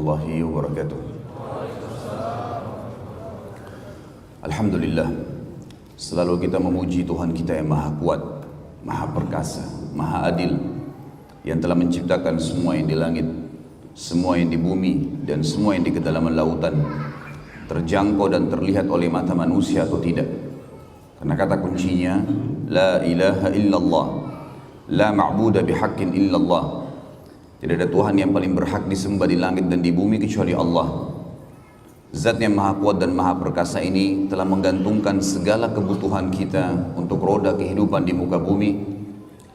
warahmatullahi wabarakatuh. Alhamdulillah, selalu kita memuji Tuhan kita yang maha kuat, maha perkasa, maha adil, yang telah menciptakan semua yang di langit, semua yang di bumi, dan semua yang di kedalaman lautan, terjangkau dan terlihat oleh mata manusia atau tidak. Karena kata kuncinya, La ilaha illallah, La ma'buda bihaqqin illallah. Tidak ada Tuhan yang paling berhak disembah di langit dan di bumi kecuali Allah. Zat yang maha kuat dan maha perkasa ini telah menggantungkan segala kebutuhan kita untuk roda kehidupan di muka bumi,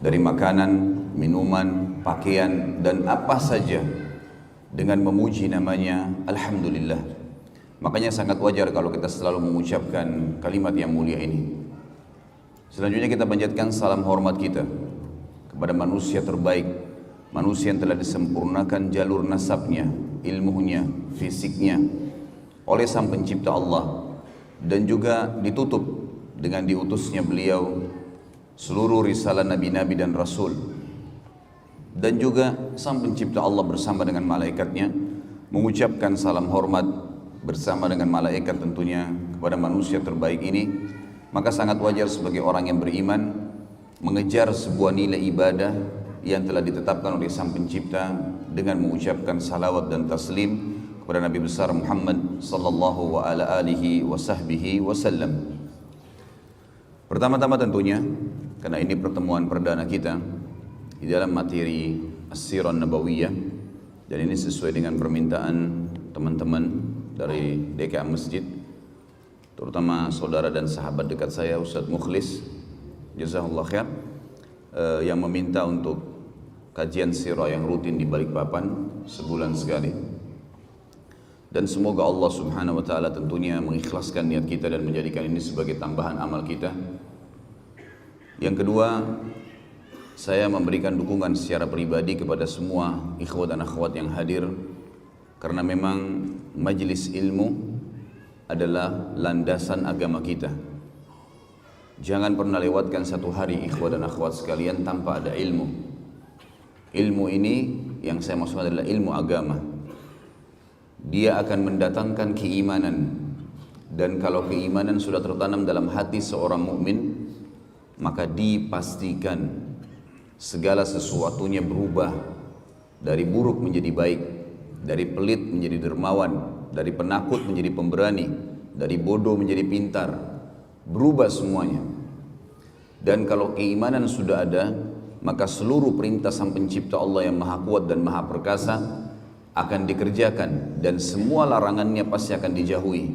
dari makanan, minuman, pakaian, dan apa saja, dengan memuji namanya Alhamdulillah. Makanya sangat wajar kalau kita selalu mengucapkan kalimat yang mulia ini. Selanjutnya kita panjatkan salam hormat kita kepada manusia terbaik, manusia yang telah disempurnakan jalur nasabnya, ilmunya, fisiknya oleh Sang Pencipta Allah, dan juga ditutup dengan diutusnya beliau seluruh risalah nabi-nabi dan rasul. Dan juga Sang Pencipta Allah bersama dengan malaikatnya mengucapkan salam hormat bersama dengan malaikat tentunya kepada manusia terbaik ini. Maka sangat wajar sebagai orang yang beriman mengejar sebuah nilai ibadah yang telah ditetapkan oleh Sang Pencipta dengan mengucapkan salawat dan taslim kepada Nabi besar Muhammad sallallahu wa ala alihi wa sahbihi wasallam. Pertama-tama tentunya, karena ini pertemuan perdana kita di dalam materi As-Sirah Nabawiyah, dan ini sesuai dengan permintaan teman-teman dari DKA Masjid, terutama saudara dan sahabat dekat saya Ustadz Mukhlis, jazakallah khair, yang meminta untuk kajian sirah yang rutin di Balikpapan sebulan sekali. Dan semoga Allah subhanahu wa ta'ala tentunya mengikhlaskan niat kita dan menjadikan ini sebagai tambahan amal kita. Yang kedua, saya memberikan dukungan secara pribadi kepada semua ikhwat dan akhwat yang hadir, karena memang majelis ilmu adalah landasan agama kita. Jangan pernah lewatkan satu hari ikhwat dan akhwat sekalian tanpa ada ilmu. Ilmu ini yang saya maksud adalah ilmu agama. Dia akan mendatangkan keimanan, dan kalau keimanan sudah tertanam dalam hati seorang mukmin, maka dipastikan segala sesuatunya berubah dari buruk menjadi baik, dari pelit menjadi dermawan, dari penakut menjadi pemberani, dari bodoh menjadi pintar, berubah semuanya. Dan kalau keimanan sudah ada, maka seluruh perintah Sang Pencipta Allah yang maha kuat dan maha perkasa akan dikerjakan, dan semua larangannya pasti akan dijauhi.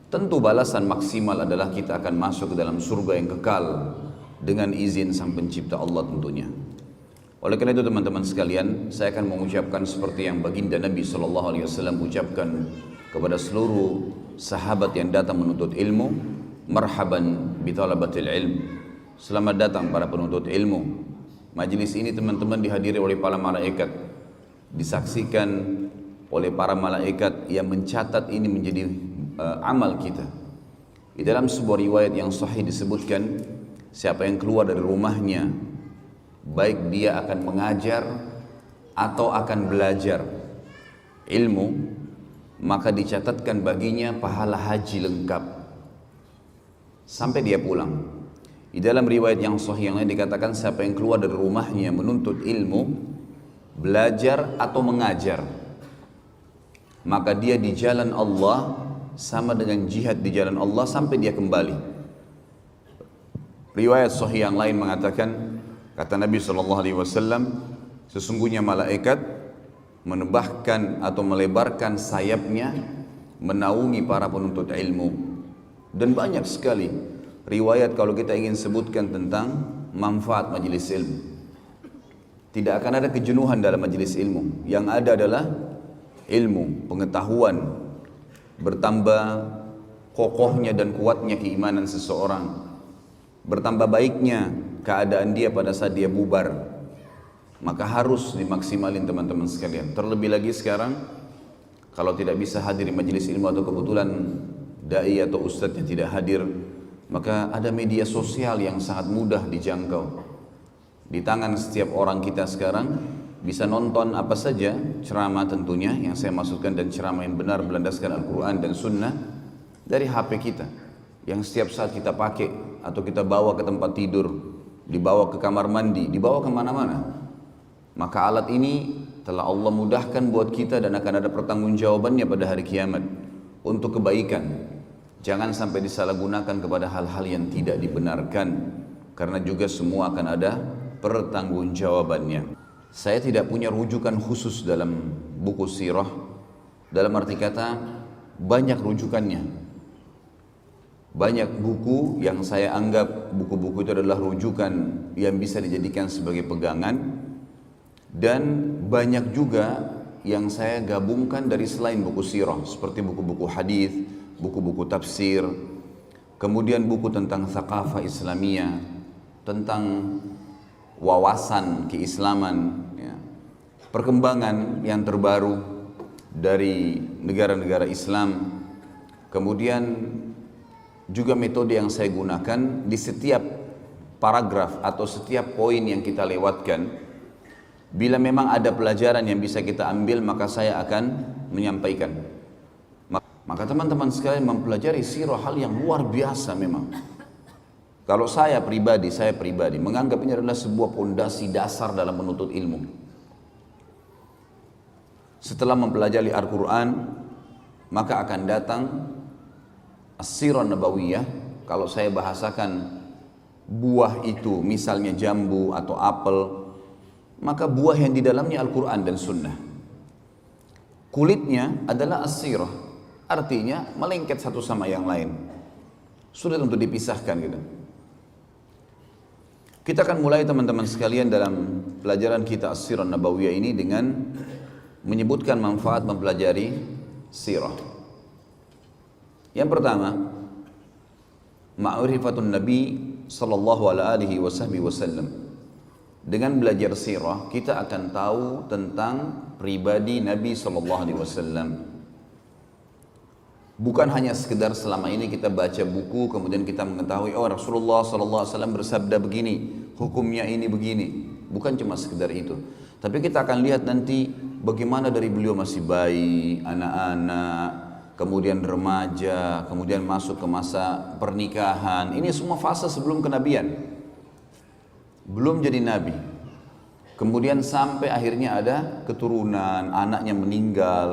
Tentu balasan maksimal adalah kita akan masuk ke dalam surga yang kekal dengan izin Sang Pencipta Allah tentunya. Oleh karena itu teman-teman sekalian, saya akan mengucapkan seperti yang baginda Nabi SAW ucapkan kepada seluruh sahabat yang datang menuntut ilmu, marhaban bitalabatil ilm, selamat datang para penuntut ilmu. Majelis ini teman-teman dihadiri oleh para malaikat, disaksikan oleh para malaikat yang mencatat ini menjadi amal kita. Di dalam sebuah riwayat yang sahih disebutkan, siapa yang keluar dari rumahnya, baik dia akan mengajar atau akan belajar ilmu, maka dicatatkan baginya pahala haji lengkap sampai dia pulang. Di dalam riwayat yang sahih yang lain dikatakan, siapa yang keluar dari rumahnya menuntut ilmu, belajar atau mengajar, maka dia di jalan Allah sama dengan jihad di jalan Allah sampai dia kembali. Riwayat sahih yang lain mengatakan, kata Nabi SAW, sesungguhnya malaikat menebahkan atau melebarkan sayapnya menaungi para penuntut ilmu. Dan banyak sekali riwayat kalau kita ingin sebutkan tentang manfaat majelis ilmu. Tidak akan ada kejenuhan dalam majelis ilmu. Yang ada adalah ilmu, pengetahuan, bertambah kokohnya dan kuatnya keimanan seseorang, bertambah baiknya keadaan dia pada saat dia bubar. Maka harus dimaksimalin teman-teman sekalian. Terlebih lagi sekarang, kalau tidak bisa hadir di majelis ilmu atau kebetulan dai atau ustadz yang tidak hadir, maka ada media sosial yang sangat mudah dijangkau. Di tangan setiap orang kita sekarang bisa nonton apa saja ceramah tentunya yang saya maksudkan, dan ceramah yang benar berlandaskan Al-Quran dan Sunnah dari HP kita yang setiap saat kita pakai atau kita bawa ke tempat tidur, dibawa ke kamar mandi, dibawa kemana-mana. Maka alat ini telah Allah mudahkan buat kita dan akan ada pertanggungjawabannya pada hari kiamat untuk kebaikan. Jangan sampai disalahgunakan kepada hal-hal yang tidak dibenarkan, karena juga semua akan ada pertanggungjawabannya. Saya tidak punya rujukan khusus dalam buku sirah, dalam arti kata banyak rujukannya. Banyak buku yang saya anggap buku-buku itu adalah rujukan yang bisa dijadikan sebagai pegangan, dan banyak juga yang saya gabungkan dari selain buku sirah, seperti buku-buku hadis, buku-buku tafsir, kemudian buku tentang thaqafah Islamiyah, tentang wawasan keislaman, ya, perkembangan yang terbaru dari negara-negara Islam. Kemudian juga metode yang saya gunakan di setiap paragraf atau setiap poin yang kita lewatkan, bila memang ada pelajaran yang bisa kita ambil, maka saya akan menyampaikan. Maka teman-teman sekalian, mempelajari sirah hal yang luar biasa memang. Kalau saya pribadi menganggap ini adalah sebuah pondasi dasar dalam menuntut ilmu. Setelah mempelajari Al-Quran, maka akan datang As-Sirah Nabawiyah. Kalau saya bahasakan buah itu misalnya jambu atau apel, maka buah yang di dalamnya Al-Quran dan Sunnah. Kulitnya adalah As-Sirah, artinya melengket satu sama yang lain, sulit untuk dipisahkan gitu. Kita akan mulai teman-teman sekalian dalam pelajaran kita As-Sirah Nabawiyah ini dengan menyebutkan manfaat mempelajari sirah. Yang pertama, ma'rifatun Nabi sallallahu alaihi wasallam. Dengan belajar sirah, kita akan tahu tentang pribadi Nabi sallallahu alaihi wasallam. Bukan hanya sekedar selama ini kita baca buku kemudian kita mengetahui, oh Rasulullah sallallahu alaihi wasallam bersabda begini, hukumnya ini begini. Bukan cuma sekedar itu. Tapi kita akan lihat nanti bagaimana dari beliau masih bayi, anak-anak, kemudian remaja, kemudian masuk ke masa pernikahan. Ini semua fase sebelum kenabian. Belum jadi nabi. Kemudian sampai akhirnya ada keturunan, anaknya meninggal,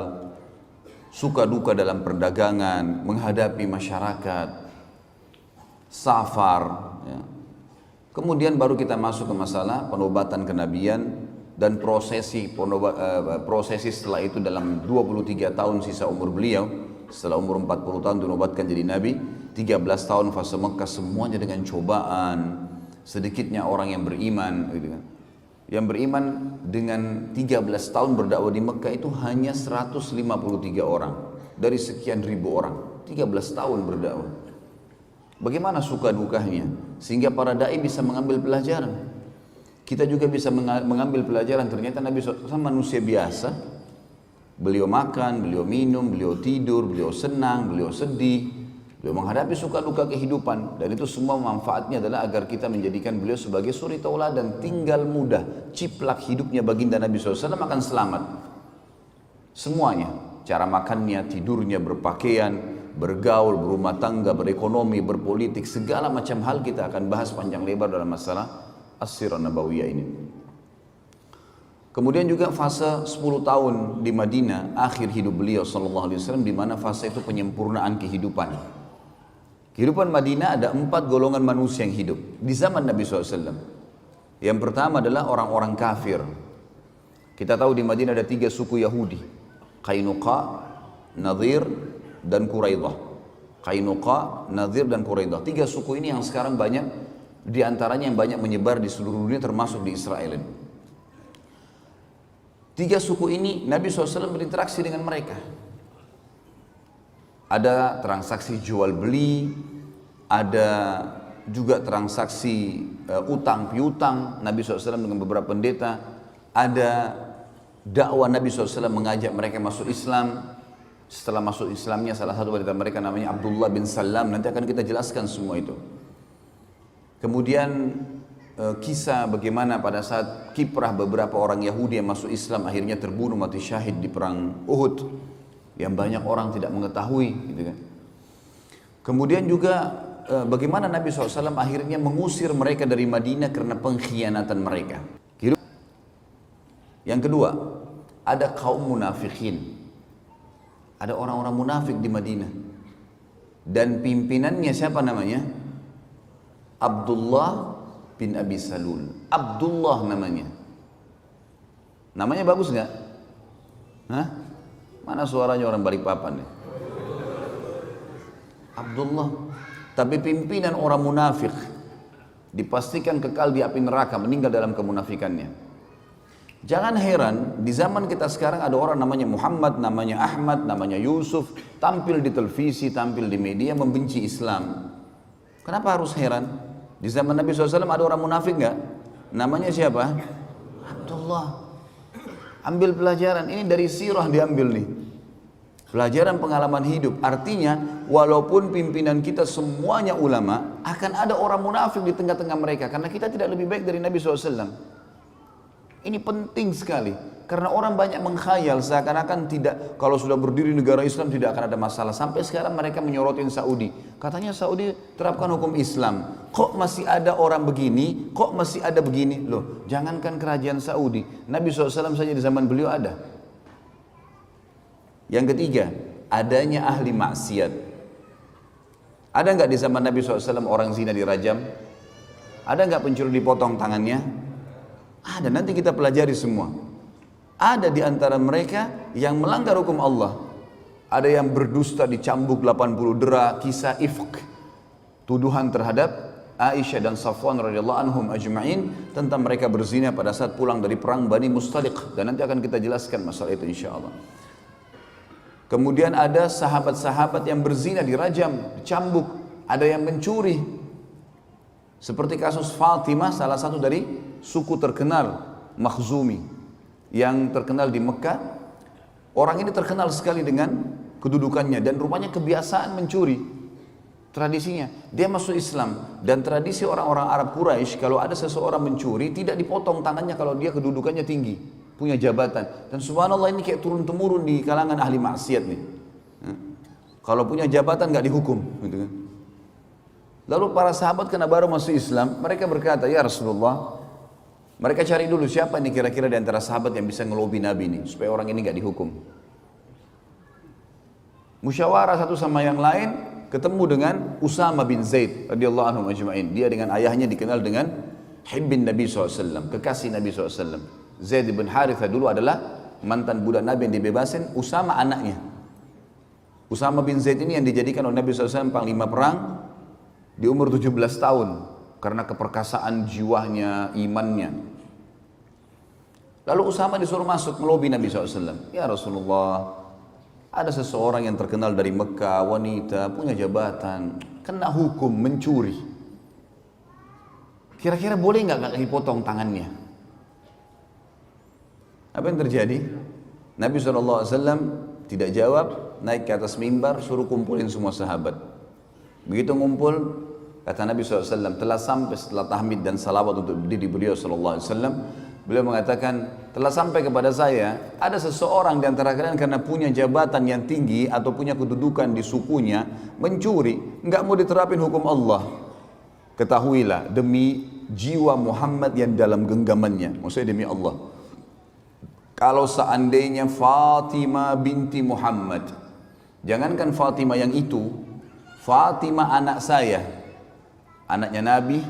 suka duka dalam perdagangan, menghadapi masyarakat, safar, ya. Kemudian baru kita masuk ke masalah penobatan kenabian dan prosesi setelah itu dalam 23 tahun sisa umur beliau. Setelah umur 40 tahun dinobatkan jadi nabi, 13 tahun fase Mekah semuanya dengan cobaan, sedikitnya orang yang beriman gitu kan. Yang beriman dengan 13 tahun berdakwah di Mekah itu hanya 153 orang dari sekian ribu orang. 13 tahun berdakwah. Bagaimana suka dukanya sehingga para dai bisa mengambil pelajaran. Kita juga bisa mengambil pelajaran. Ternyata Nabi SAW manusia biasa. Beliau makan, beliau minum, beliau tidur, beliau senang, beliau sedih, beliau menghadapi suka duka kehidupan. Dan itu semua manfaatnya adalah agar kita menjadikan beliau sebagai suri tauladan. Tinggal mudah, ciplak hidupnya baginda Nabi SAW akan selamat. Semuanya, cara makannya, tidurnya, berpakaian, bergaul, berumah tangga, berekonomi, berpolitik, segala macam hal kita akan bahas panjang lebar dalam masalah As-Sirah Nabawiyah ini. Kemudian juga fase 10 tahun di Madinah, akhir hidup beliau sallallahu alaihi wasallam, di mana fase itu penyempurnaan kehidupan. Kehidupan Madinah ada 4 golongan manusia yang hidup di zaman Nabi SAW. Yang pertama adalah orang-orang kafir. Kita tahu di Madinah ada 3 suku Yahudi, Qainuqa, Nadhir, dan Quraidah. Qainuqa, Nadhir, dan Quraidah. 3 suku ini yang sekarang banyak, di antaranya yang banyak menyebar di seluruh dunia termasuk di Israel. 3 suku ini Nabi SAW berinteraksi dengan mereka. Ada transaksi jual beli, ada juga transaksi utang piutang Nabi SAW dengan beberapa pendeta. Ada dakwah Nabi SAW mengajak mereka masuk Islam. Setelah masuk Islamnya salah satu dari mereka namanya Abdullah bin Salam. Nanti akan kita jelaskan semua itu. Kemudian kisah bagaimana pada saat kiprah beberapa orang Yahudi yang masuk Islam akhirnya terbunuh mati syahid di perang Uhud yang banyak orang tidak mengetahui gitu kan. Kemudian juga bagaimana Nabi SAW akhirnya mengusir mereka dari Madinah karena pengkhianatan mereka. Yang kedua, ada kaum munafikin. Ada orang-orang munafik di Madinah. Dan pimpinannya siapa namanya? Abdullah bin Abi Salul. Abdullah namanya. Namanya bagus nggak? Hah? Mana suaranya orang Balikpapan nih? Abdullah. Tapi pimpinan orang munafik. Dipastikan kekal di api neraka, meninggal dalam kemunafikannya. Jangan heran, di zaman kita sekarang ada orang namanya Muhammad, namanya Ahmad, namanya Yusuf, tampil di televisi, tampil di media, membenci Islam. Kenapa harus heran? Di zaman Nabi SAW ada orang munafik nggak? Namanya siapa? Abdullah. Ambil pelajaran, ini dari sirah diambil nih. Pelajaran pengalaman hidup. Artinya, walaupun pimpinan kita semuanya ulama, akan ada orang munafik di tengah-tengah mereka. Karena kita tidak lebih baik dari Nabi SAW. Ini penting sekali. Karena orang banyak mengkhayal seakan-akan tidak, kalau sudah berdiri negara Islam tidak akan ada masalah. Sampai sekarang mereka menyorotin Saudi. Katanya Saudi terapkan hukum Islam. Kok masih ada orang begini? Kok masih ada begini? Loh, jangankan kerajaan Saudi. Nabi SAW saja di zaman beliau ada. Yang ketiga, adanya ahli maksiat. Ada nggak di zaman Nabi SAW orang zina dirajam? Ada nggak pencuri dipotong tangannya? Ada, nanti kita pelajari semua. Ada di antara mereka yang melanggar hukum Allah. Ada yang berdusta dicambuk 80 dera, kisah ifk. Tuduhan terhadap Aisyah dan Safwan radhiyallahu anhum ajma'in tentang mereka berzina pada saat pulang dari perang Bani Mustaliq. Dan nanti akan kita jelaskan masalah itu insyaallah. Kemudian ada sahabat-sahabat yang berzina dirajam, dicambuk. Ada yang mencuri. Seperti kasus Fatimah, salah satu dari suku terkenal Makhzumi yang terkenal di Mekah. Orang ini terkenal sekali dengan kedudukannya dan rupanya kebiasaan mencuri. Tradisinya, dia masuk Islam dan tradisi orang-orang Arab Quraisy kalau ada seseorang mencuri tidak dipotong tangannya kalau dia kedudukannya tinggi, punya jabatan. Dan subhanallah ini kayak turun-temurun di kalangan ahli maksiat nih. Kalau punya jabatan nggak dihukum, gitu kan. Lalu para sahabat karena baru masuk Islam, mereka berkata, ya Rasulullah, mereka cari dulu siapa ini kira-kira di antara sahabat yang bisa ngelobi Nabi ini, supaya orang ini nggak dihukum. Musyawarah satu sama yang lain, ketemu dengan Usama bin Zaid radhiyallahu anhu ajma'in. Dia dengan ayahnya dikenal dengan Hibbin Nabi SAW, kekasih Nabi SAW. Zaid bin Harithah dulu adalah mantan budak Nabi yang dibebasin, Usama anaknya. Usama bin Zaid ini yang dijadikan oleh Nabi SAW panglima perang di umur 17 tahun karena keperkasaan jiwanya, imannya. Lalu Usama disuruh masuk melobi Nabi SAW. Ya Rasulullah, ada seseorang yang terkenal dari Mekah, wanita, punya jabatan, kena hukum mencuri. Kira-kira boleh nggak dipotong tangannya? Apa yang terjadi? Nabi SAW tidak jawab, naik ke atas mimbar, suruh kumpulin semua sahabat. Begitu ngumpul, kata Nabi SAW, telah sampai setelah tahmid dan salawat untuk diri beliau SAW, beliau mengatakan, telah sampai kepada saya, ada seseorang di antara kalian karena punya jabatan yang tinggi atau punya kedudukan di sukunya, mencuri, nggak mau diterapin hukum Allah. Ketahuilah, demi jiwa Muhammad yang dalam genggamannya, maksudnya demi Allah. Kalau seandainya Fatimah binti Muhammad, jangankan Fatimah yang itu, Fatimah anak saya, anaknya Nabi,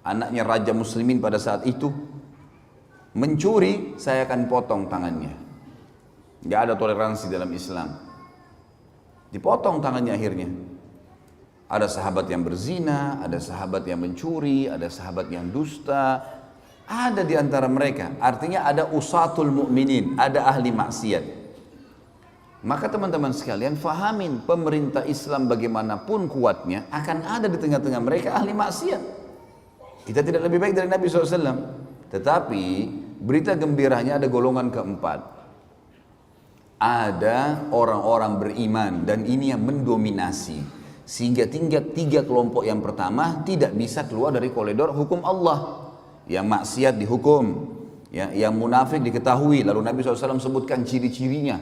anaknya Raja Muslimin pada saat itu, mencuri, saya akan potong tangannya. Gak ada toleransi dalam Islam. Dipotong tangannya akhirnya. Ada sahabat yang berzina, ada sahabat yang mencuri, ada sahabat yang dusta. Ada di antara mereka. Artinya ada usatul mu'minin, ada ahli maksiat. Maka teman-teman sekalian fahamin, pemerintah Islam bagaimanapun kuatnya akan ada di tengah-tengah mereka ahli maksiat. Kita tidak lebih baik dari Nabi SAW. Tetapi berita gembiranya ada golongan keempat. Ada orang-orang beriman dan ini yang mendominasi. Sehingga tiga kelompok yang pertama tidak bisa keluar dari koridor hukum Allah. Yang maksiat dihukum, ya, yang munafik diketahui. Lalu Nabi SAW sebutkan ciri-cirinya.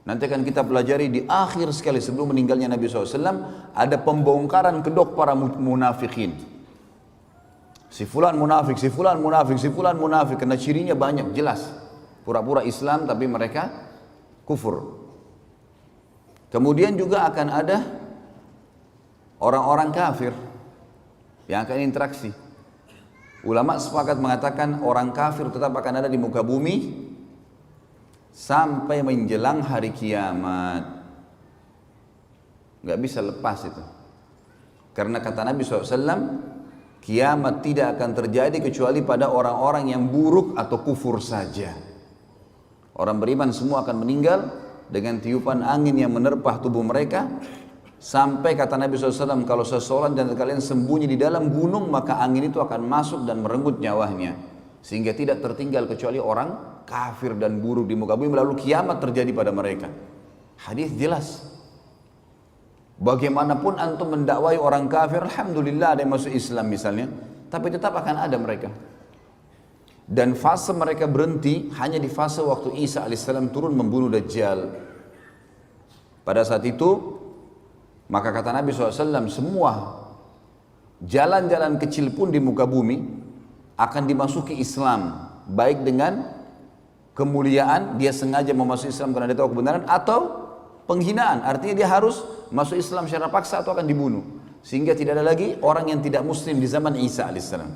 Nanti akan kita pelajari di akhir sekali sebelum meninggalnya Nabi SAW, ada pembongkaran kedok para munafikin. Si fulan munafik, si fulan munafik, si fulan munafik, karena cirinya banyak, jelas. Pura-pura Islam tapi mereka kufur. Kemudian juga akan ada orang-orang kafir yang akan interaksi. Ulama sepakat mengatakan orang kafir tetap akan ada di muka bumi sampai menjelang hari kiamat. Gak bisa lepas itu. Karena kata Nabi SAW, kiamat tidak akan terjadi kecuali pada orang-orang yang buruk atau kufur saja. Orang beriman semua akan meninggal dengan tiupan angin yang menerpah tubuh mereka. Sampai kata Nabi SAW, kalau seseorang dan kalian sembunyi di dalam gunung, maka angin itu akan masuk dan merenggut nyawanya. Sehingga tidak tertinggal kecuali orang kafir dan buruk di muka bumi, lalu kiamat terjadi pada mereka. Hadis jelas. Bagaimanapun antum mendakwai orang kafir, alhamdulillah ada yang masuk Islam misalnya, tapi tetap akan ada mereka. Dan fase mereka berhenti hanya di fase waktu Isa alaihissalam turun membunuh Dajjal. Pada saat itu, maka kata Nabi SAW, semua jalan-jalan kecil pun di muka bumi akan dimasuki Islam, baik dengan kemuliaan, dia sengaja memasuki Islam karena dia tahu kebenaran, atau penghinaan, artinya dia harus masuk Islam secara paksa atau akan dibunuh. Sehingga tidak ada lagi orang yang tidak muslim di zaman Isa alaihissalam.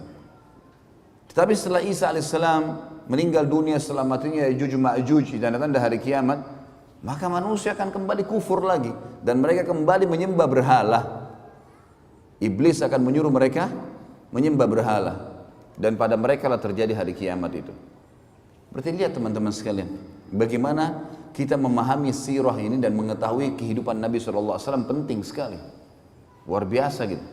Tetapi setelah Isa alaihissalam meninggal dunia, setelah matinya Ya'juj Ma'juj, tanda-tanda hari kiamat, maka manusia akan kembali kufur lagi dan mereka kembali menyembah berhala. Iblis akan menyuruh mereka menyembah berhala dan pada mereka lah terjadi hari kiamat itu. Berarti lihat teman-teman sekalian, bagaimana kita memahami sirah ini dan mengetahui kehidupan Nabi SAW penting sekali, luar biasa gitu.